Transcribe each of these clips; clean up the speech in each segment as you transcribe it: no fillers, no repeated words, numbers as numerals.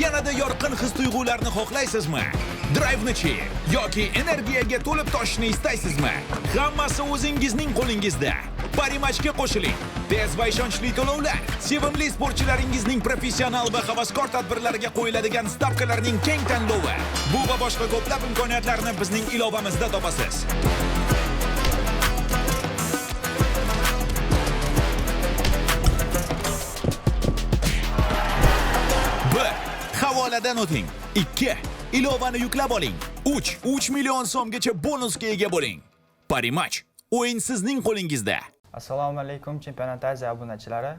yanada yorqin his-tuyg'ularni xohlaysizmi? Drive'ni-chi yoki energiyaga to'lib toshishni istaysizmi? Hammasi o'zingizning qo'lingizda. Parimatchga qo'shiling. Tez va ishonchli to'lovlar, sevimli sportchilaringizning professional va havaskor tadbirlariga qo'yiladigan stavkalarning keng tanlovi. Bu va boshqa ko'plab imkoniyatlarni bizning ilovamizda topasiz. Havoladan o'ting. 2. Ilovani yuklab oling. 3 million so'mgacha bonusga ega bo'ling. Parimatch o'yin sizning qo'lingizda. Assalomu alaykum championatasia obunachilari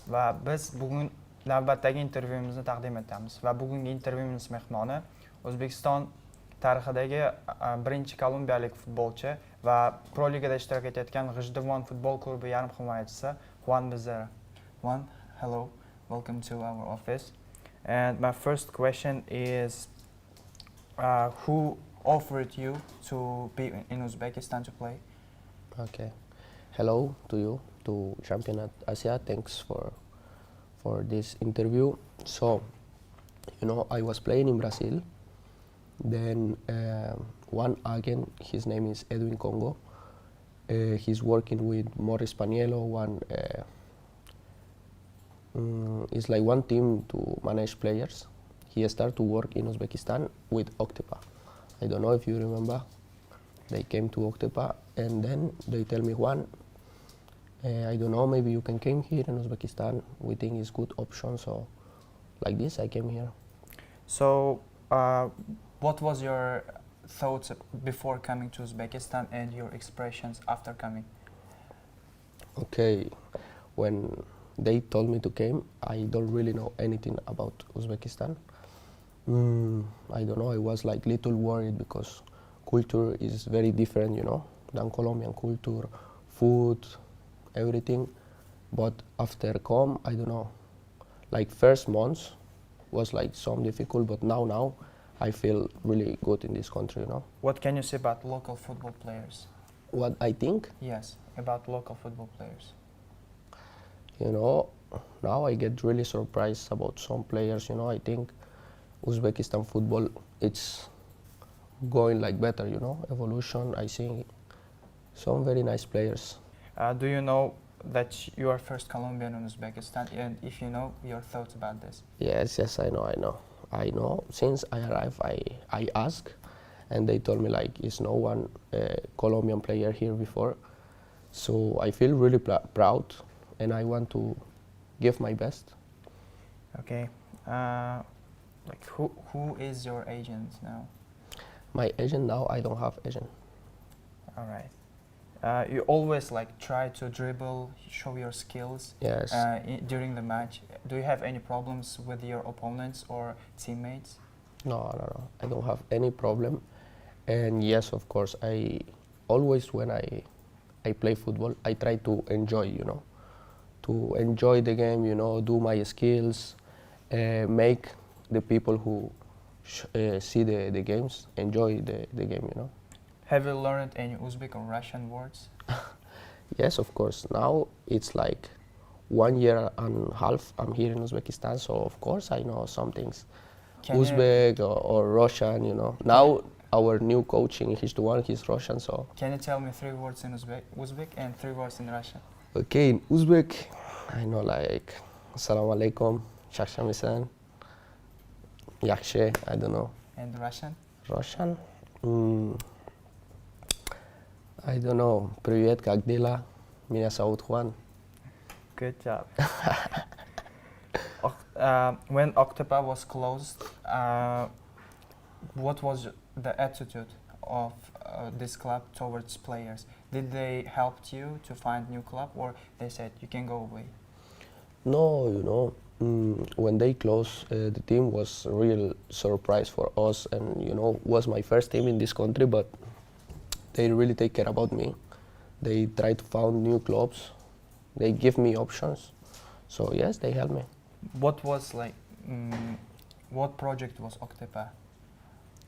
va biz bugun navbatdagi intervyuimizni taqdim etamiz va bugungi intervyuimiz mehmoni O'zbekiston tarixidagi birinchi kolumbiyalik futbolchi va Pro Ligada ishtirok etayotgan G'ijduvon futbol klubi yarim himoyachisi Xuan Beserra. Juan, hello, welcome to our office. And my first question is, who offered you to be in Uzbekistan to play? Okay. Hello to you, to Championat.asia. Thanks for this interview. So, I was playing in Brazil. Then one agent, his name is Edwin Congo. He's working with Morris Paniello, it's like one team to manage players. He started to work in Uzbekistan with Octepa. I don't know if you remember. They came to Octepa and then they tell me, Juan, I don't know, maybe you can come here in Uzbekistan. We think it's good option. So like this, I came here. So what was your thoughts before coming to Uzbekistan and your expressions after coming? Okay, when they told me to come, I don't really know anything about Uzbekistan. I don't know, I was like little worried because culture is very different, than Colombian culture, food, everything. But after come, I don't know, like first months was like some difficult, but now I feel really good in this country, What can you say about local football players? What I think? Yes, about local football players. Now I get really surprised about some players, I think Uzbekistan football, it's going like better, evolution. I see some very nice players. Do you know that you are first Colombian in Uzbekistan, and if you know, your thoughts about this? Yes, I know. Since I arrived, I asked, and they told me like, is no one Colombian player here before. So I feel really proud, and I want to give my best. Okay. Like who is your agent now? My agent now, I don't have agent. All right. You always like try to dribble, show your skills. Yes. During the match. Do you have any problems with your opponents or teammates? No. I don't have any problem. And yes, of course, I always when I play football, I try to enjoy, to enjoy the game, do my skills, make the people who see the games enjoy the game, Have you learned any Uzbek or Russian words? Yes, of course. Now it's like 1 year and a half I'm here in Uzbekistan, so of course I know some things. Uzbek or Russian, Now our new coach in G'ijduvon, he's Russian, so. Can you tell me 3 words in Uzbek and 3 words in Russian? Okay, in Uzbek, I know like Assalamu alaikum, Shakshamisan, Yakshe, I don't know. And Russian? Russian? I don't know. Привет, как дела? Меня зовут Juan. Good job. When Octepa was closed, what was the attitude of this club towards players? Did they help you to find new club, or they said you can go away? No, when they closed, the team was a real surprise for us, and was my first team in this country, but they really take care about me. They try to find new clubs. They give me options. So yes, they help me. What was like, what project was Octepa?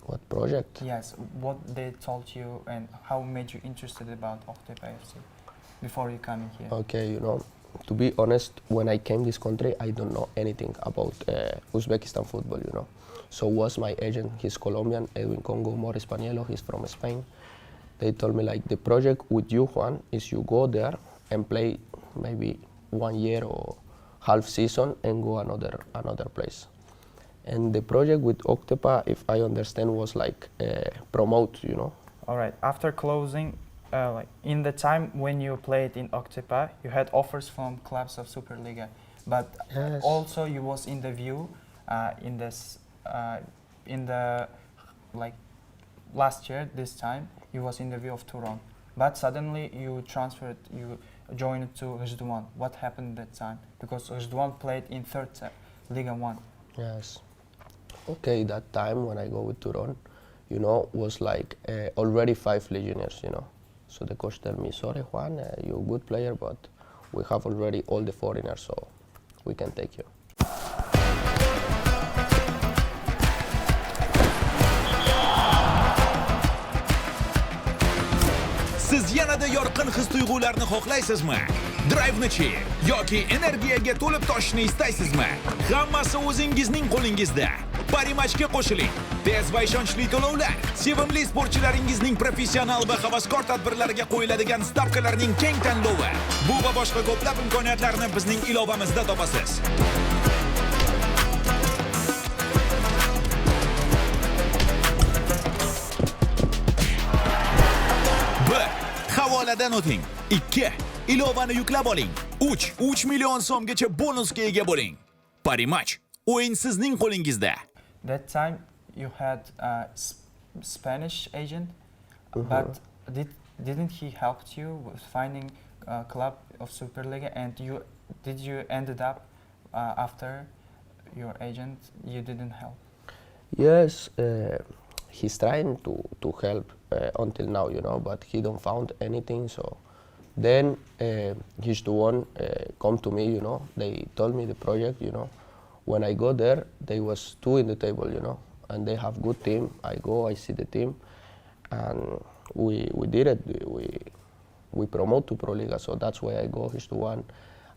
What project? Yes, what they told you and how made you interested about Octepa FC before you coming here? Okay, to be honest, when I came this country, I don't know anything about Uzbekistan football, you know. So was my agent, he's Colombian, Edwin Congo, Mor Espanielo, he's from Spain. They told me like the project with you, Juan, is you go there and play maybe 1 year or half season and go another place. And the project with Octepa, if I understand, was like promote, you know. All right. After closing, like in the time when you played in Octepa, you had offers from clubs of Superliga, but Yes. also you was in the view in the like last year. This time you was in the view of Turon, but suddenly you transferred. You joined to Rizwan. What happened that time? Because Rizwan played in third Liga 1. Yes. Okay, that time when I go with Turon, you know, was like already 5 legionnaires, you know. So the coach tell me, sorry Juan, you're a good player, but we have already all the foreigners, so we can take you. Siz yanada yorqin his-tuyg'ularni xohlaysizmi? Drive'ni-chi yoki energiyaga to'lib toshishni istaysizmi? Hammasi o'zingizning qo'lingizda. Parimatchga qo'shiling. Tez va ishonchli to'lovlar, sevimli sportchilaringizning professional va havaskor tadbirlariga qo'yiladigan stavkalarning keng tanlovi. Bu va boshqa ko'plab imkoniyatlarni bizning ilovamizda topasiz. Havoladan o'ting. 2. Ilovani yuklab oling. 3 million so'mgacha bonusga ega bo'ling. Parimatch o'yin sizning qo'lingizda. That time you had a Spanish agent, but didn't he help you with finding a club of Superliga? And did you ended up after your agent? You didn't help. Yes, he's trying to help until now, you know, but he don't found anything. So then he's the one come to me, you know. They told me the project, you know. When I go there, they was 2 in the table, you know, and they have good team. I go, I see the team, and we did it. We promote to Pro Liga, so that's why I go. He's the one.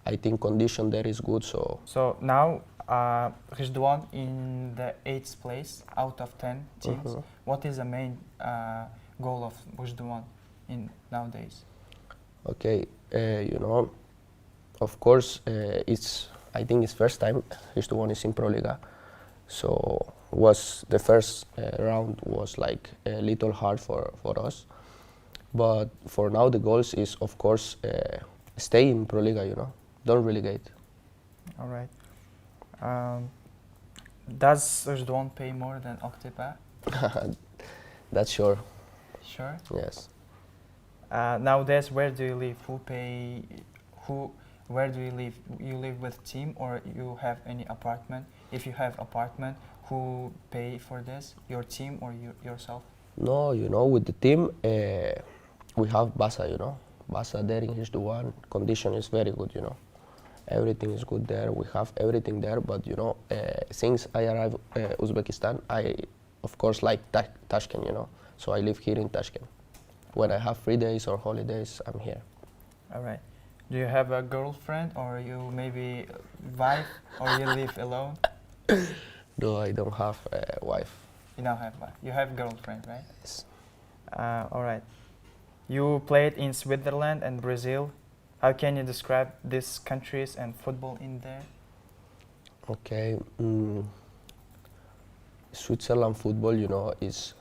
I think condition there is good, so. So now Rizwan in the 8th place out of 10 teams. What is the main goal of Rizwan in nowadays? Okay, you know, of course, I think it's first time Rizwan is in Pro Liga, so was the first round was like a little hard for us, but for now the goals is of course stay in Pro Liga, you know, don't relegate. All right. Does Rizwan pay more than Octepa? That's sure. Sure. Yes. Nowadays, where do you live? Where do you live? You live with team or you have any apartment? If you have apartment, who pay for this? Your team or yourself? No, you know, with the team, we have Basa, you know. Basa there is the one. Condition is very good, you know. Everything is good there. We have everything there, but you know, since I arrived Uzbekistan, I of course like Tashkent, you know. So I live here in Tashkent. When I have free days or holidays, I'm here. All right. Do you have a girlfriend or you maybe wife or you live alone? No, I don't have a wife. You don't have wife. You have girlfriend, right? Yes. All right. You played in Switzerland and Brazil. How can you describe these countries and football in there? Okay. Switzerland football, you know, is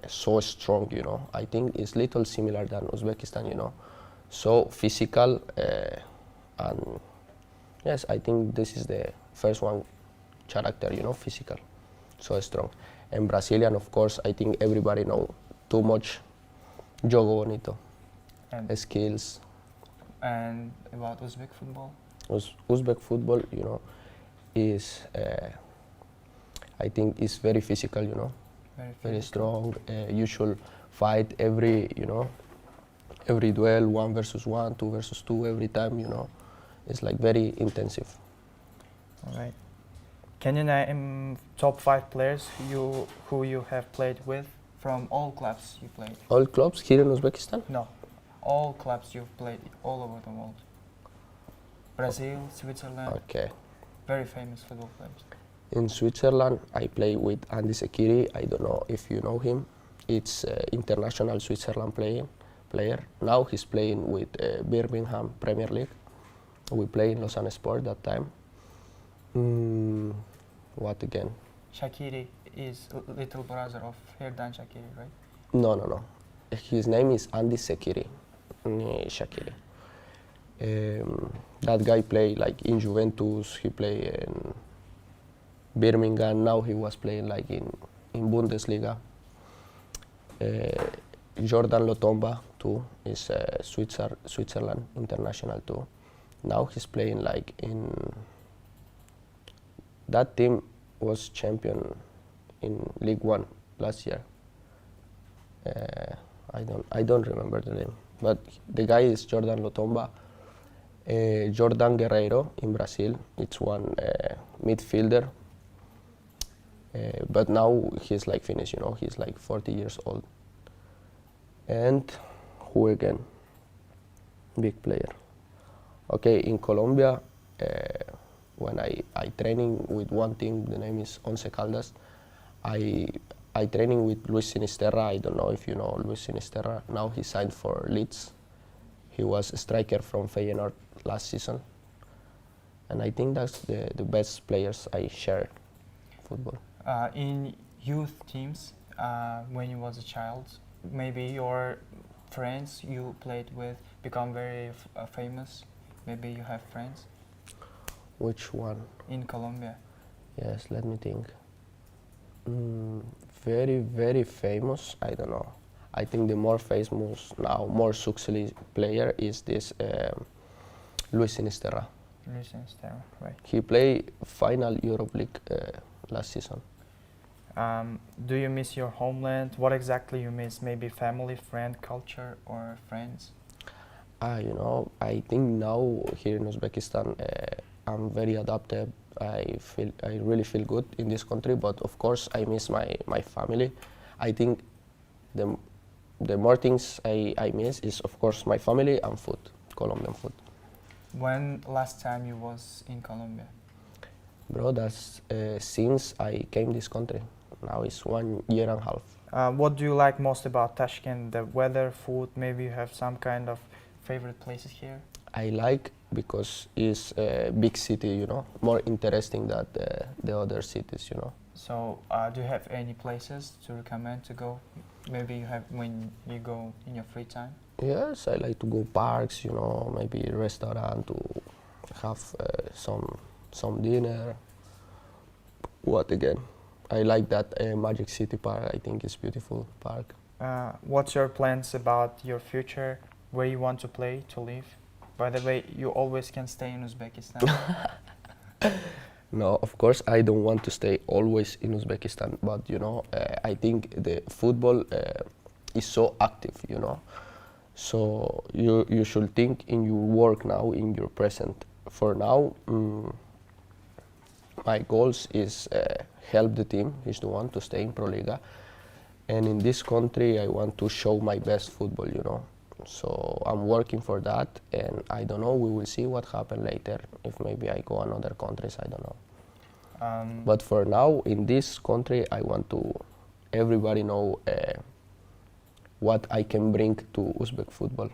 so strong, you know. I think it's little similar than Uzbekistan, you know. So physical, and yes, I think this is the first one character, you know, physical, so strong. And Brazilian, of course, I think everybody know too much jogo bonito, And skills. And about Uzbek football? Uzbek football, you know, is I think is very physical, you know, very strong. Usual fight every, you know, every duel, 1 versus 1, 2 versus 2, every time, you know, it's like very intensive. All right. Can you name top 5 players who you have played with from all clubs you played? All clubs here in Uzbekistan? No, all clubs you've played all over the world. Brazil, Switzerland, Okay. very famous football players. In Switzerland, I play with Andy Sekiri. I don't know if you know him. It's international Switzerland player. Now he's playing with Birmingham Premier League. We play in Lausanne Sport that time. What again? Shaqiri is little brother of Herdan Shaqiri, right? No. His name is Andy Sekiri. Shaqiri. That guy play like in Juventus. He play in Birmingham. Now he was playing like in Bundesliga. Jordan Lotomba too is Switzerland international too. Now he's playing like in that team was champion in League One last year. I don't remember the name, but the guy is Jordan Lotomba. Jordan Guerreiro in Brazil, it's one midfielder, but now he's like finished, you know, he's like 40 years old. And who again? Big player. Okay, in Colombia, when I training with one team, the name is Once Caldas, I training with Luis Sinisterra. I don't know if you know Luis Sinisterra. Now he signed for Leeds. He was a striker from Feyenoord last season. And I think that's the best players I shared football. In youth teams, when you was a child, maybe your friends you played with become very famous. Maybe you have friends. Which one? In Colombia. Yes, let me think. Very, very famous, I don't know. I think the more famous now, more successful player is this Luis Sinisterra. Luis Sinisterra, right. He played final Europe League last season. Do you miss your homeland? What exactly you miss? Maybe family, friend, culture, or friends? You know, I think now here in Uzbekistan, I'm very adapted. I really feel good in this country, but of course I miss my family. I think the more things I miss is of course my family and food, Colombian food. When last time you was in Colombia? Bro, that's since I came this country. Now it's 1 year and a half. What do you like most about Tashkent? The weather, food, maybe you have some kind of favorite places here? I like because it's a big city, you know, more interesting than the other cities, you know. So do you have any places to recommend to go? Maybe you have when you go in your free time? Yes, I like to go parks, you know, maybe restaurant to have some dinner. What again? I like that Magic City Park. I think it's beautiful park. What's your plans about your future? Where you want to play, to live? By the way, you always can stay in Uzbekistan. No, of course I don't want to stay always in Uzbekistan, but you know, I think the football is so active, you know. So you should think in your work now, in your present. For now, my goals is help the team, is the one to stay in Pro Liga. And in this country, I want to show my best football, you know. So I'm working for that, and I don't know, we will see what happens later. If maybe I go another countries, I don't know. But for now, in this country, I want to everybody know what I can bring to Uzbek football.